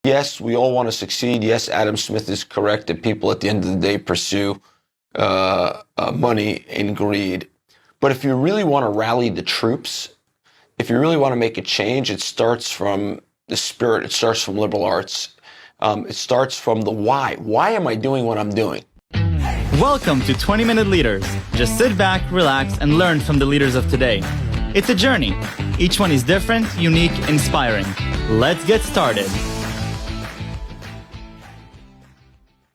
Yes, we all want to succeed. Yes, Adam Smith is correct that people at the end of the day pursue money and greed. But if you really want to rally the troops, if you really want to make a change, it starts from the spirit. It starts from liberal arts. It starts from the why. Why am I doing what I'm doing? Welcome to 20-Minute Leaders. Just sit back, relax, and learn from the leaders of today. It's a journey. Each one is different, unique, inspiring. Let's get started.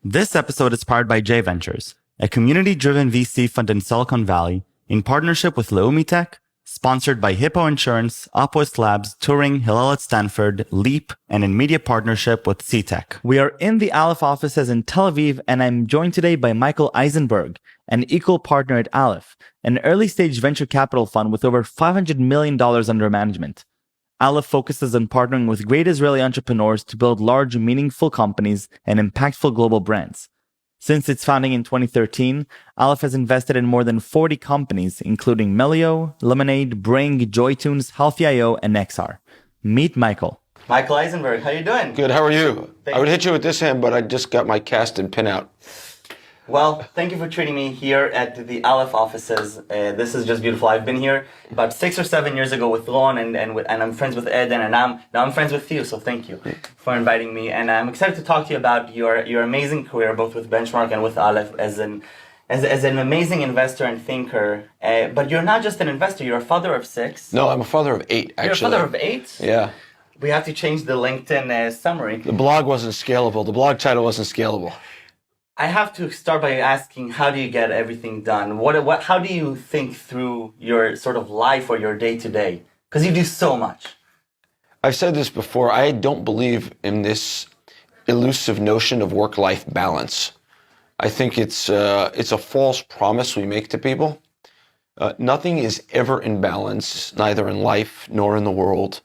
This episode is powered by J Ventures, a community-driven VC fund in Silicon Valley, in partnership with Leumi Tech, sponsored by Hippo Insurance, Opwest Labs, Turing, Hillel at Stanford, Leap, and in media partnership with CTech. We are in the Aleph offices in Tel Aviv, and I'm joined today by Michael Eisenberg, an equal partner at Aleph, an early-stage venture capital fund with over $500 million under management. Aleph focuses on partnering with great Israeli entrepreneurs to build large, meaningful companies and impactful global brands. Since its founding in 2013, Aleph has invested in more than 40 companies, including Melio, Lemonade, Bring, JoyTunes, Healthy.io, and XR. Meet Michael. Michael Eisenberg, how you doing? Good, how are you? I would hit you with this hand, but I just got my cast and pin out. Well, thank you for treating me here at the Aleph offices. This is just beautiful. I've been here about 6 or 7 years ago with Ron, and I'm friends with Ed, and now I'm friends with you, so thank you for inviting me. And I'm excited to talk to you about your amazing career, both with Benchmark and with Aleph, as an amazing investor and thinker. But you're not just an investor, you're a father of 6. No, I'm a father of 8, actually. You're a father of 8? Yeah. We have to change the LinkedIn summary. The blog wasn't scalable. The blog title wasn't scalable. I have to start by asking, how do you get everything done? How do you think through your sort of life or your day-to-day? Because you do so much. I've said this before. I don't believe in this elusive notion of work-life balance. I think it's a false promise we make to people. Nothing is ever in balance, neither in life nor in the world.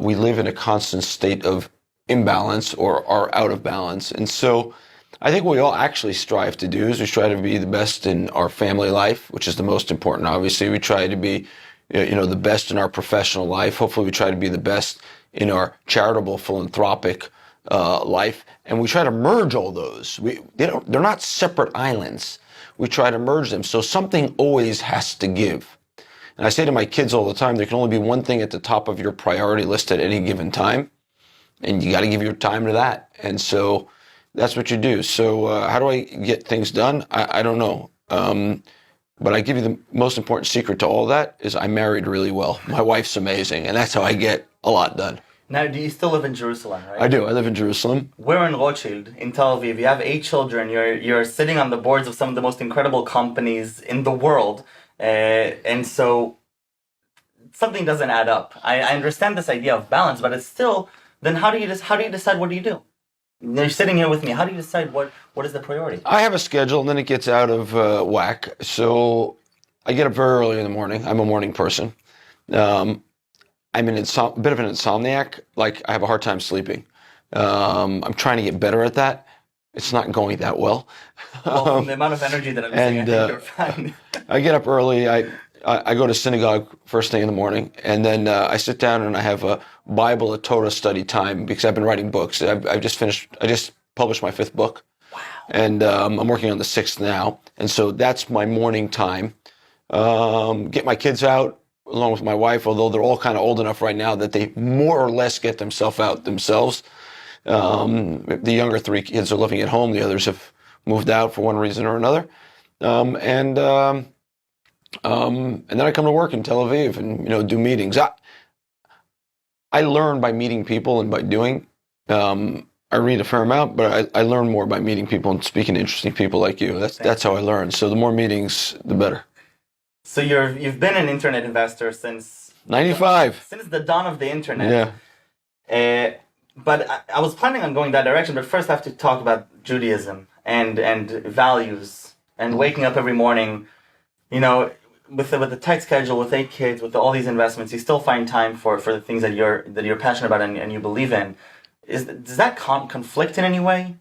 We live in a constant state of imbalance or are out of balance. And so I think what we all actually strive to do is we try to be the best in our family life, which is the most important. Obviously, we try to be, the best in our professional life. Hopefully, we try to be the best in our charitable, philanthropic life, and we try to merge all those. They're not separate islands. We try to merge them. So something always has to give. And I say to my kids all the time, there can only be one thing at the top of your priority list at any given time, and you got to give your time to that. And so that's what you do. So how do I get things done? I don't know. But I give you the most important secret to all that is I married really well. My wife's amazing, and that's how I get a lot done. Now, do you still live in Jerusalem, right? I do. I live in Jerusalem. We're in Rothschild, in Tel Aviv. You have 8 children. You're sitting on the boards of some of the most incredible companies in the world. And so something doesn't add up. I understand this idea of balance, but it's still, then how do you decide what do you do? You're sitting here with me. How do you decide what is the priority? I have a schedule, and then it gets out of whack. So I get up very early in the morning. I'm a morning person. I'm a bit of an insomniac. Like, I have a hard time sleeping. I'm trying to get better at that. It's not going that well. Well, from the amount of energy that I'm seeing, I think you're fine. I get up early. I go to synagogue first thing in the morning, and then I sit down and I have a Bible, a Torah study time because I've been writing books. I just published my 5th book. Wow. And I'm working on the 6th now. And so that's my morning time. Get my kids out along with my wife, although they're all kind of old enough right now that they more or less get themselves out themselves. The younger 3 kids are living at home. The others have moved out for one reason or another. And then I come to work in Tel Aviv and, do meetings. I learn by meeting people and by doing. I read a fair amount, but I learn more by meeting people and speaking to interesting people like you. That's how I learn. So the more meetings, the better. So you've been an internet investor since 95. Since the dawn of the internet. Yeah. But I was planning on going that direction. But first, I have to talk about Judaism and values and waking up every morning. With the tight schedule, with 8 kids, with all these investments, you still find time for the things that you're passionate about and you believe in. Does that conflict in any way?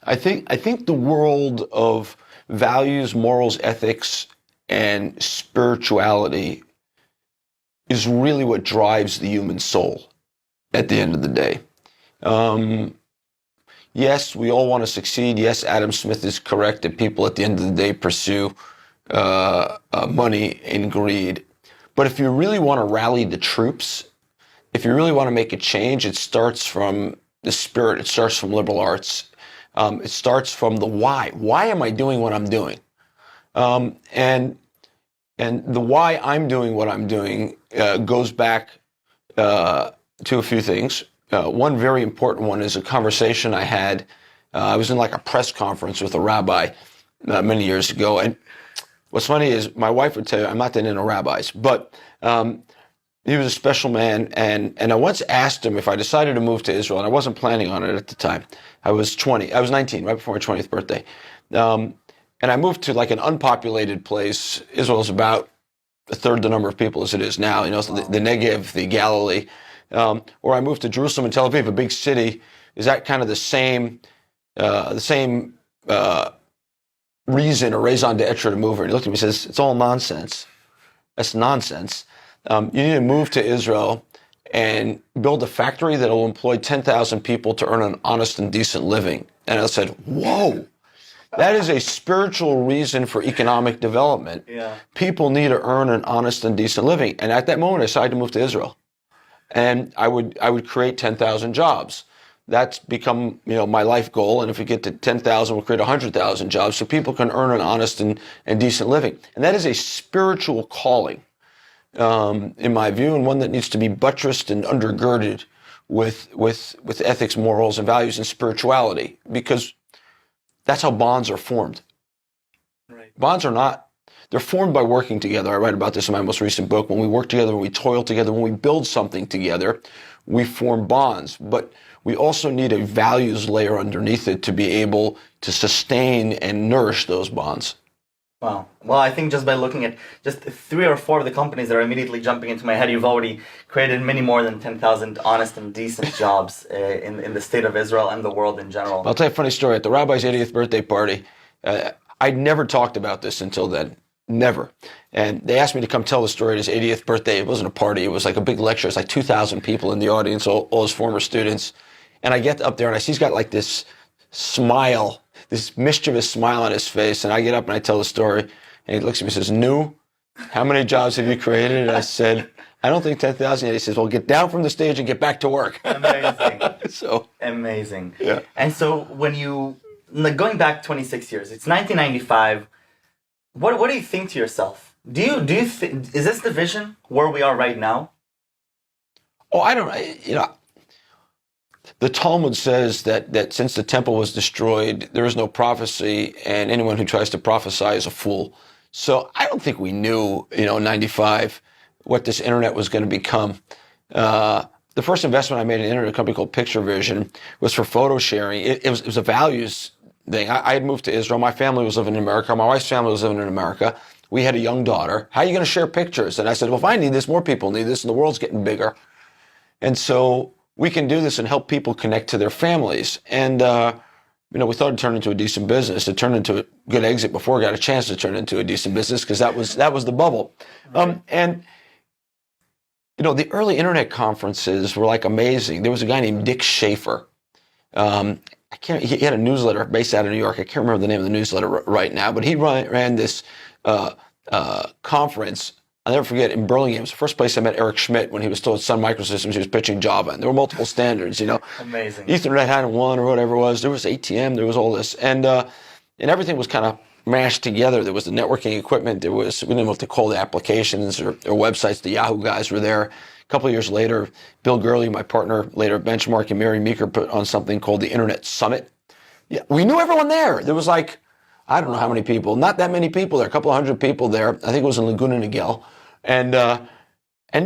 I think the world of values, morals, ethics, and spirituality is really what drives the human soul at the end of the day. Yes, we all want to succeed. Yes, Adam Smith is correct that people at the end of the day pursue money and greed. But if you really want to rally the troops, if you really want to make a change, it starts from the spirit. It starts from liberal arts. It starts from the why. Why am I doing what I'm doing? And the why I'm doing what I'm doing goes back to a few things. One very important one is a conversation I had. I was in like a press conference with a rabbi many years ago. And what's funny is my wife would tell you, I'm not that into rabbis, but he was a special man. And I once asked him if I decided to move to Israel, and I wasn't planning on it at the time. I was 19, right before my 20th birthday. And I moved to like an unpopulated place. Israel is about a third the number of people as it is now, the Negev, the Galilee. Or I moved to Jerusalem and Tel Aviv, a big city. Is that kind of the same reason or raison d'etre to move here? And he looked at me and says, it's all nonsense. That's nonsense. You need to move to Israel and build a factory that will employ 10,000 people to earn an honest and decent living. And I said, whoa. That is a spiritual reason for economic development. Yeah. People need to earn an honest and decent living. And at that moment, I decided to move to Israel. And I would create 10,000 jobs. That's become, my life goal. And if we get to 10,000, we'll create 100,000 jobs so people can earn an honest and decent living. And that is a spiritual calling, in my view, and one that needs to be buttressed and undergirded with ethics, morals, and values and spirituality, because that's how bonds are formed. Right. Bonds are not, they're formed by working together. I write about this in my most recent book. When we work together, when we toil together, when we build something together, we form bonds. But we also need a values layer underneath it to be able to sustain and nourish those bonds. Wow. Well, I think just by looking at just 3 or 4 of the companies that are immediately jumping into my head, you've already created many more than 10,000 honest and decent jobs in the state of Israel and the world in general. I'll tell you a funny story. At the rabbi's 80th birthday party, I'd never talked about this until then. Never. And they asked me to come tell the story at his 80th birthday. It wasn't a party. It was like a big lecture. It's like 2,000 people in the audience, all his former students. And I get up there and I see he's got like this smile, this mischievous smile on his face. And I get up and I tell the story. And he looks at me and says, "Nu, how many jobs have you created?" And I said, "I don't think 10,000 yet." He says, "Well, get down from the stage and get back to work." Amazing. So amazing. Yeah. And so when going back 26 years, it's 1995. What do you think to yourself? Do you is this the vision where we are right now? Oh, I don't. The Talmud says that since the temple was destroyed, there is no prophecy, and anyone who tries to prophesy is a fool. So I don't think we knew, in 95, what this internet was going to become. The first investment I made in an internet company called Picture Vision was for photo sharing. It was a values thing. I had moved to Israel. My family was living in America. My wife's family was living in America. We had a young daughter. How are you going to share pictures? And I said, well, if I need this, more people need this, and the world's getting bigger. And so we can do this and help people connect to their families. And, we thought it'd turn into a decent business. It turned into a good exit before it got a chance to turn into a decent business, because that was the bubble. Right. The early internet conferences were like amazing. There was a guy named Dick Schaefer. He had a newsletter based out of New York. I can't remember the name of the newsletter right now, but he ran this conference. I'll never forget, in Burlingame. It was the first place I met Eric Schmidt when he was still at Sun Microsystems. He was pitching Java, and there were multiple standards, Amazing. Ethernet had one or whatever it was. There was ATM. There was all this. And everything was kind of mashed together. There was the networking equipment. We didn't know what to call the applications or websites. The Yahoo guys were there. A couple of years later, Bill Gurley, my partner later at Benchmark, and Mary Meeker put on something called the Internet Summit. Yeah, we knew everyone there. There was like, I don't know how many people, not that many people there, a couple of hundred people there. I think it was in Laguna Niguel. And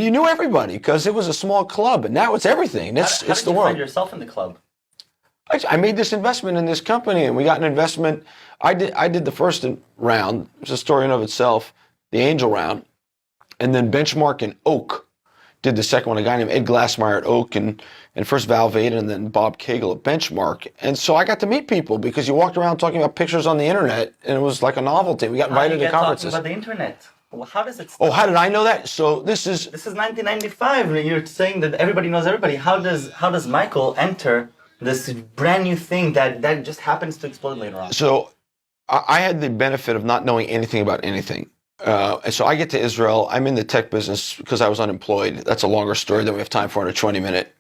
you knew everybody because it was a small club, and now it's everything. It's the world. How did you find yourself in the club? I made this investment in this company, and we got an investment. I did the first round. It's a story in of itself, the angel round. And then Benchmark and Oak did the second one. A guy named Ed Glassmeyer at Oak, and first Valveda, and then Bob Cagle at Benchmark. And so I got to meet people because you walked around talking about pictures on the internet, and it was like a novelty. We got invited to conferences. Talking about the internet? Well, how does it Oh, start? how did I know that? So this is 1995. And you're saying that everybody knows everybody. How does Michael enter this brand new thing that just happens to explode later on? so I had the benefit of not knowing anything about anything. And so I get to Israel. I'm in the tech business because I was unemployed. That's a longer story than we have time for in a 20-minute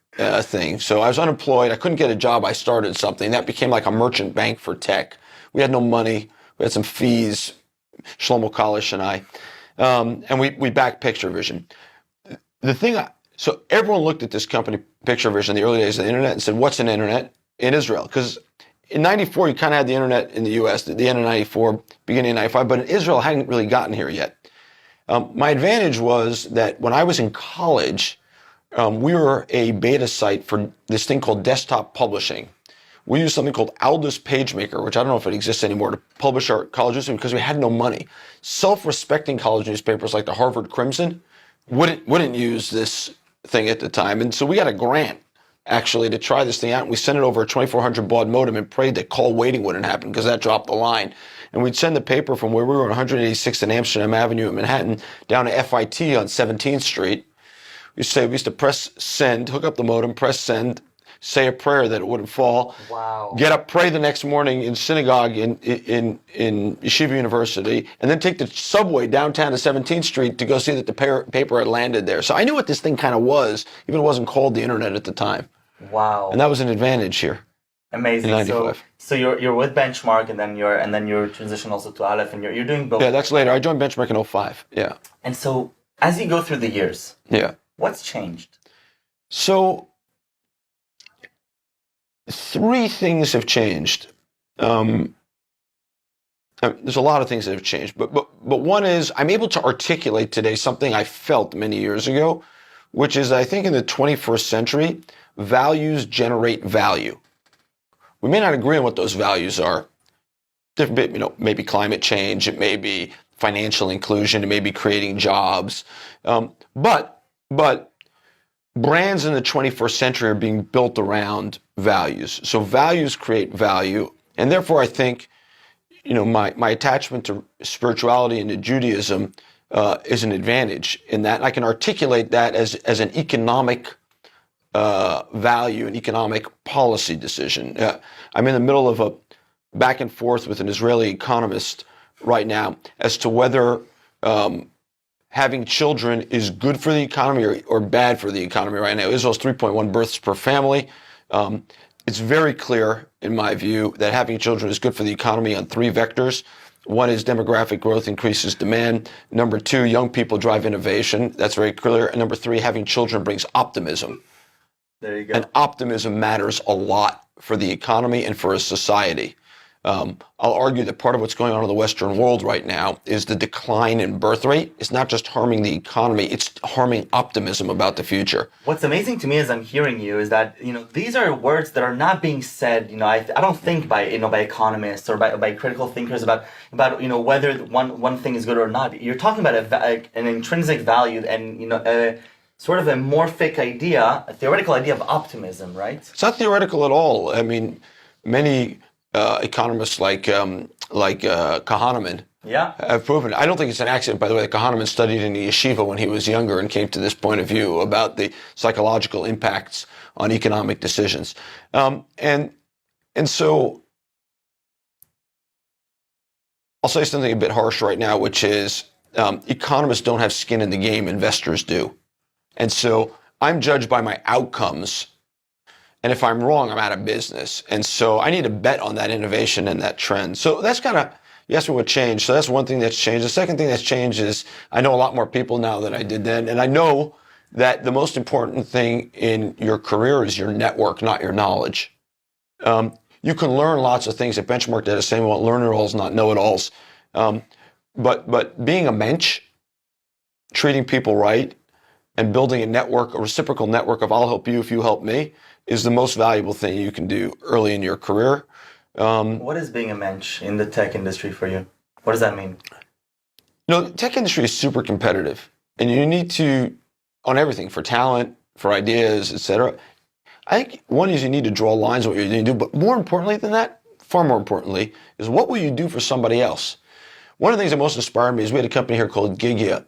thing. So I was unemployed. I couldn't get a job. I started something. That became like a merchant bank for tech. We had no money. We had some fees, Shlomo Kalish and I. And we backed Picture Vision. So everyone looked at this company, Picture Vision, in the early days of the internet and said, what's an internet in Israel? Because in 94, you kind of had the internet in the US, the end of 94, beginning of 95, but in Israel, it hadn't really gotten here yet. My advantage was that when I was in college, we were a beta site for this thing called desktop publishing. We used something called Aldous PageMaker, which I don't know if it exists anymore, to publish our college newspaper because we had no money. Self-respecting college newspapers like the Harvard Crimson wouldn't use this thing at the time. And so we got a grant, actually, to try this thing out. And we sent it over a 2400 baud modem and prayed that call waiting wouldn't happen because that dropped the line. And we'd send the paper from where we were on 186th and Amsterdam Avenue in Manhattan down to FIT on 17th Street. We used to press send, hook up the modem, press send, say a prayer that it wouldn't fall. Wow. Get up, pray the next morning in synagogue in Yeshiva University, and then take the subway downtown to 17th Street to go see that the paper had landed there. So I knew what this thing kind of was, even if it wasn't called the internet at the time. Wow. And that was an advantage here. Amazing. In 95. So you're with Benchmark, and then you're transition also to Aleph, and you're doing both. Yeah, that's later. I joined Benchmark in 05. Yeah. And so as you go through the years, Yeah. what's changed? So 3 things have changed. There's a lot of things that have changed, but one is I'm able to articulate today something I felt many years ago, which is I think in the 21st century, values generate value. We may not agree on what those values are. Different, maybe climate change, it may be financial inclusion, it may be creating jobs, but brands in the 21st century are being built around values. So values create value. And therefore, I think, my attachment to spirituality and to Judaism is an advantage in that I can articulate that as an economic value, an economic policy decision. I'm in the middle of a back and forth with an Israeli economist right now as to whether having children is good for the economy or bad for the economy right now. Israel's 3.1 births per family. It's very clear, in my view, that having children is good for the economy on 3 vectors. One is demographic growth increases demand. Number 2, young people drive innovation. That's very clear. And number 3, having children brings optimism. There you go. And optimism matters a lot for the economy and for a society. I'll argue that part of what's going on in the Western world right now is the decline in birth rate. It's not just harming the economy, it's harming optimism about the future. What's amazing to me as I'm hearing you is that, these are words that are not being said, I don't think by economists or by critical thinkers about whether one thing is good or not. You're talking about an intrinsic value and, sort of a morphic idea, a theoretical idea of optimism, right? It's not theoretical at all. I mean, many economists like Kahneman have proven it. I don't think it's an accident, by the way, that Kahneman studied in the yeshiva when he was younger and came to this point of view about the psychological impacts on economic decisions. And so I'll say something a bit harsh right now, which is economists don't have skin in the game, investors do. And so I'm judged by my outcomes. And if I'm wrong, I'm out of business. And so I need to bet on that innovation and that trend. So that's you asked me what changed. So that's one thing that's changed. The second thing that's changed is I know a lot more people now than I did then. And I know that the most important thing in your career is your network, not your knowledge. You can learn lots of things. At Benchmark, they're saying, well, learn-it-alls, not know-it-alls. But being a mensch, treating people right, and building a reciprocal network of I'll help you if you help me, is the most valuable thing you can do early in your career. What is being a mensch in the tech industry for you? What does that mean? The tech industry is super competitive, and you need to, on everything, for talent, for ideas, etc. I think one is you need to draw lines on what you're going to do, but more importantly than that, far more importantly, is what will you do for somebody else? one of the things that most inspired me is we had a company here called Gigia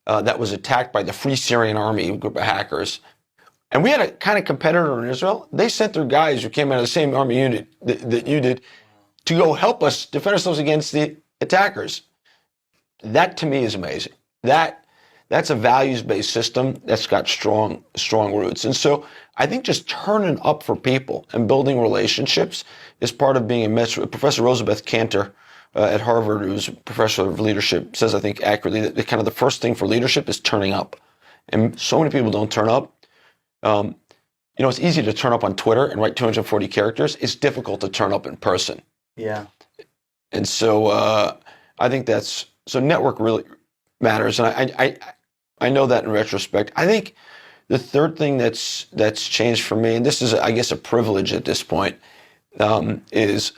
that was attacked by the Free Syrian Army, a group of hackers. And we had a kind of competitor in Israel. They sent their guys who came out of the same army unit that you did to go help us defend ourselves against the attackers. That to me is amazing. That's a values-based system that's got strong roots. And so I think just turning up for people and building relationships is part of being a mentor. Professor Rosabeth Kanter at Harvard, who's a professor of leadership, says, I think accurately, that kind of the first thing for leadership is turning up. And so many people don't turn up. It's easy to turn up on Twitter and write 240 characters. It's difficult to turn up in person. Yeah. And so I think so network really matters. And I know that in retrospect. I think the third thing that's changed for me, and this is, I guess, a privilege at this point, is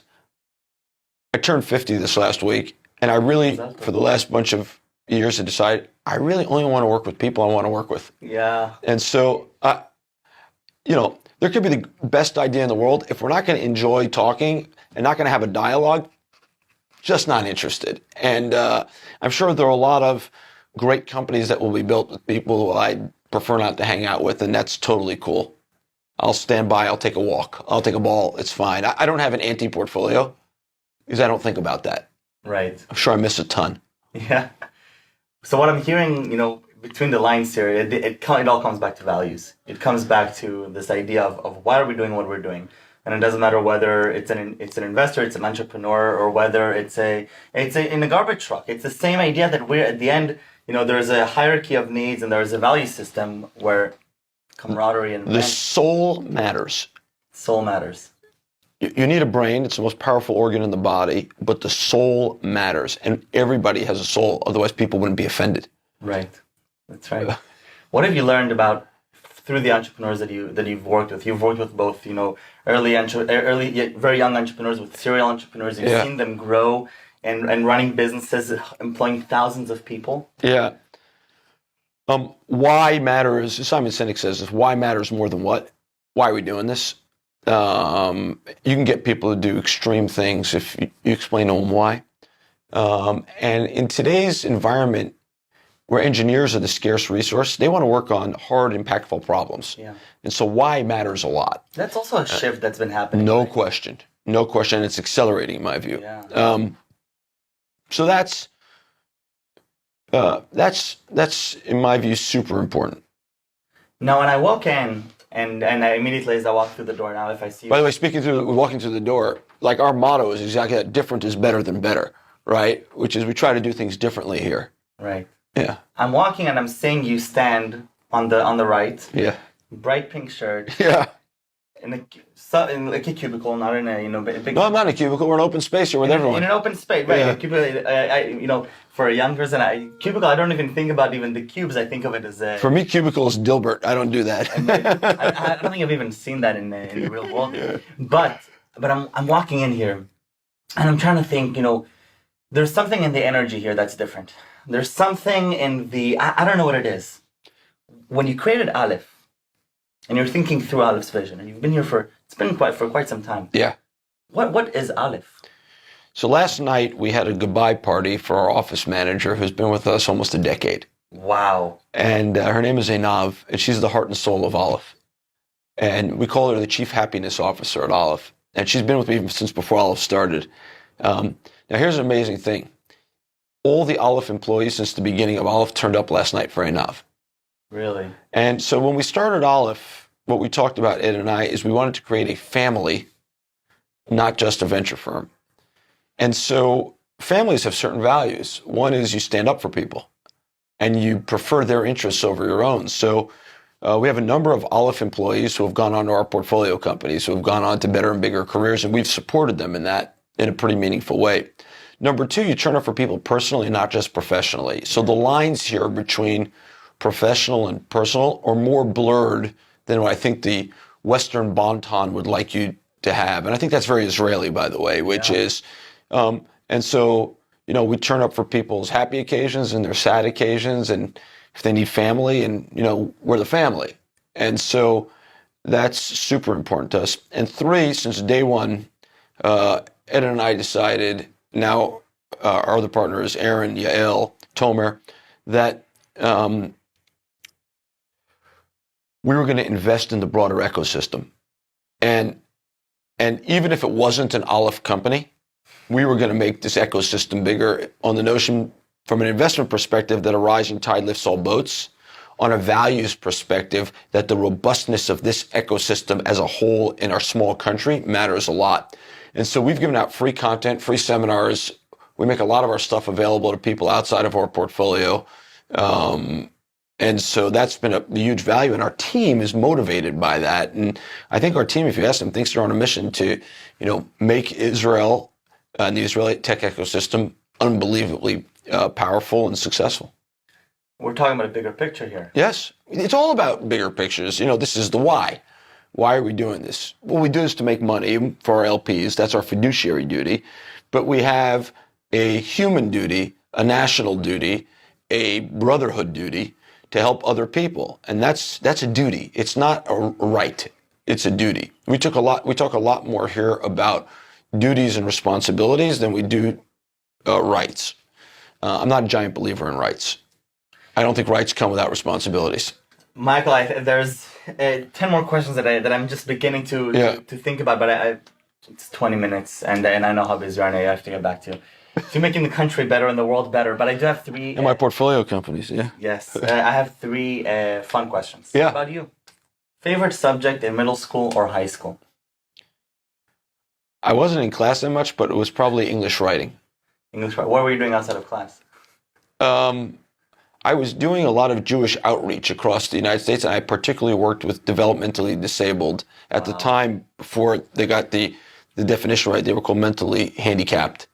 I turned 50 this last week, and I really, for the last bunch of years, have decided I really only want to work with people I want to work with. Yeah. And so, there could be the best idea in the world. If we're not going to enjoy talking and not going to have a dialogue, just not interested. And I'm sure there are a lot of great companies that will be built with people who I prefer not to hang out with, and that's totally cool. I'll stand by. I'll take a walk. I'll take a ball. It's fine. I don't have an anti-portfolio because I don't think about that. Right. I'm sure I miss a ton. Yeah. So what I'm hearing, between the lines here, it all comes back to values. It comes back to this idea of why are we doing what we're doing, and it doesn't matter whether it's an investor, it's an entrepreneur, or whether it's in a garbage truck. It's the same idea that we're at the end. There's a hierarchy of needs, and there's a value system where camaraderie and the soul matters. Soul matters. You need a brain. It's the most powerful organ in the body, but the soul matters, and everybody has a soul. Otherwise, people wouldn't be offended. Right. That's right. What have you learned about through the entrepreneurs that you've worked with? You've worked with both, early, very young entrepreneurs, with serial entrepreneurs. You've seen them grow and running businesses, employing thousands of people. Yeah. Why matters, Simon Sinek says this, why matters more than what? Why are we doing this? You can get people to do extreme things if you explain to them why. And in today's environment, where engineers are the scarce resource, they want to work on hard, impactful problems. Yeah. And so why matters a lot. That's also a shift that's been happening. No question. No question. It's accelerating, in my view. Yeah. So that's in my view super important. Now, when I walk in, and I immediately as I walk through the door, now if I see you. By the way, walking through the door, like our motto is exactly that: different is better than better, right? Which is we try to do things differently here. Right. Yeah. I'm walking and I'm seeing you stand on the right. Yeah. Bright pink shirt. Yeah. In a cubicle, not in a big. No, I'm not in a cubicle. We're in an open space here with everyone. In an open space, right? Yeah. A cubicle, for a young person, cubicle. I don't even think about even the cubes. I think of it as a. For me, cubicle is Dilbert. I don't do that. I don't think I've even seen that in the real world. Yeah. But I'm walking in here, and I'm trying to think. There's something in the energy here that's different. There's something in I don't know what it is. When you created Aleph, and you're thinking through Aleph's vision, and you've been here for quite some time. Yeah. What is Aleph? So last night we had a goodbye party for our office manager who's been with us almost a decade. Wow. And her name is Einav, and she's the heart and soul of Aleph. And we call her the Chief Happiness Officer at Aleph. And she's been with me since before Aleph started. Now here's an amazing thing. All the Aleph employees since the beginning of Aleph turned up last night for Einav. Really? And so when we started Aleph, what we talked about, Ed and I, is we wanted to create a family, not just a venture firm. And so families have certain values. One is you stand up for people and you prefer their interests over your own. So we have a number of Aleph employees who have gone on to our portfolio companies, who have gone on to better and bigger careers, and we've supported them in that in a pretty meaningful way. Number two, you turn up for people personally, not just professionally. So the lines here between professional and personal are more blurred than what I think the Western bon ton would like you to have. And I think that's very Israeli, by the way, which is, and so, we turn up for people's happy occasions and their sad occasions, and if they need family, and, we're the family. And so that's super important to us. And three, since day one, Ed and I decided now our other partners, Aaron, Yael, Tomer, that we were going to invest in the broader ecosystem. And even if it wasn't an Aleph company, we were going to make this ecosystem bigger on the notion from an investment perspective that a rising tide lifts all boats, on a values perspective that the robustness of this ecosystem as a whole in our small country matters a lot. And so we've given out free content, free seminars. We make a lot of our stuff available to people outside of our portfolio. And so that's been a huge value, and our team is motivated by that. And I think our team, if you ask them, thinks they're on a mission to, make Israel and the Israeli tech ecosystem unbelievably powerful and successful. We're talking about a bigger picture here. Yes, it's all about bigger pictures. This is the why. Why are we doing this? Well, we do this to make money for our LPs. That's our fiduciary duty. But we have a human duty, a national duty, a brotherhood duty to help other people. And that's a duty. It's not a right. It's a duty. We talk a lot more here about duties and responsibilities than we do rights. I'm not a giant believer in rights. I don't think rights come without responsibilities. Michael, there's 10 more questions that I'm just beginning to think about, but it's 20 minutes, and I know how busy you are, and I have to get back to you. To making the country better and the world better, but I do have three... And my portfolio companies, yeah. Yes, I have three fun questions. Yeah. How about you? Favorite subject in middle school or high school? I wasn't in class that much, but it was probably English writing. English writing. What were you doing outside of class? I was doing a lot of Jewish outreach across the United States, and I particularly worked with developmentally disabled. At the time, before they got the definition right, they were called mentally handicapped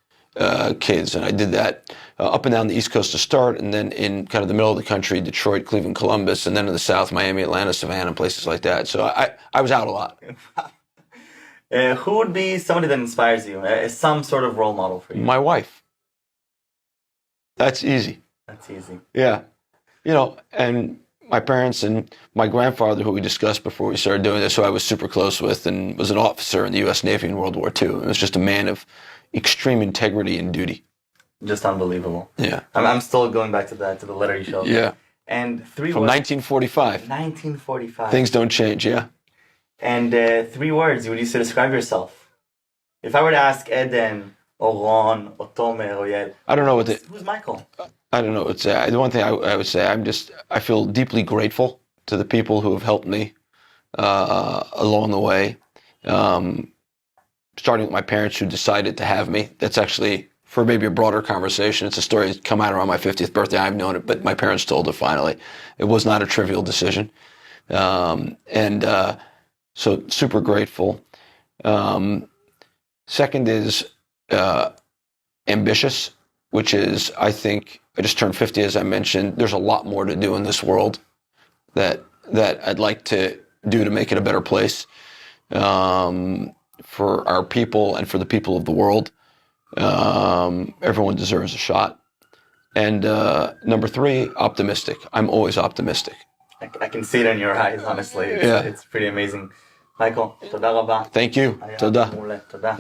kids, and I did that up and down the East Coast to start, and then in kind of the middle of the country, Detroit, Cleveland, Columbus, and then in the South, Miami, Atlanta, Savannah, and places like that. So I was out a lot. Who would be somebody that inspires you? Some sort of role model for you? My wife. That's easy. That's easy. Yeah. And my parents and my grandfather, who we discussed before we started doing this, who I was super close with and was an officer in the U.S. Navy in World War II. It was just a man of extreme integrity and duty. Just unbelievable. Yeah. I'm still going back to the letter you showed. Yeah. And three From words. 1945. 1945. Things don't change, yeah. And 3 words you would use to describe yourself. If I were to ask Eden, or Ron, or Tomer, or Yael, I don't know what who's Michael? I don't know what to say. The one thing I would say, I feel deeply grateful to the people who have helped me along the way. Starting with my parents who decided to have me. That's actually, for maybe a broader conversation, it's a story that's come out around my 50th birthday. I've known it, but my parents told it finally. It was not a trivial decision. So super grateful. Second is ambitious, which is, I think, I just turned 50, as I mentioned. There's a lot more to do in this world that I'd like to do to make it a better place for our people and for the people of the world. Everyone deserves a shot. And number 3, optimistic. I'm always optimistic. I can see it in your eyes, honestly. It's pretty amazing. Michael, toda rabba. Thank you. היה תודה. מעולה, תודה.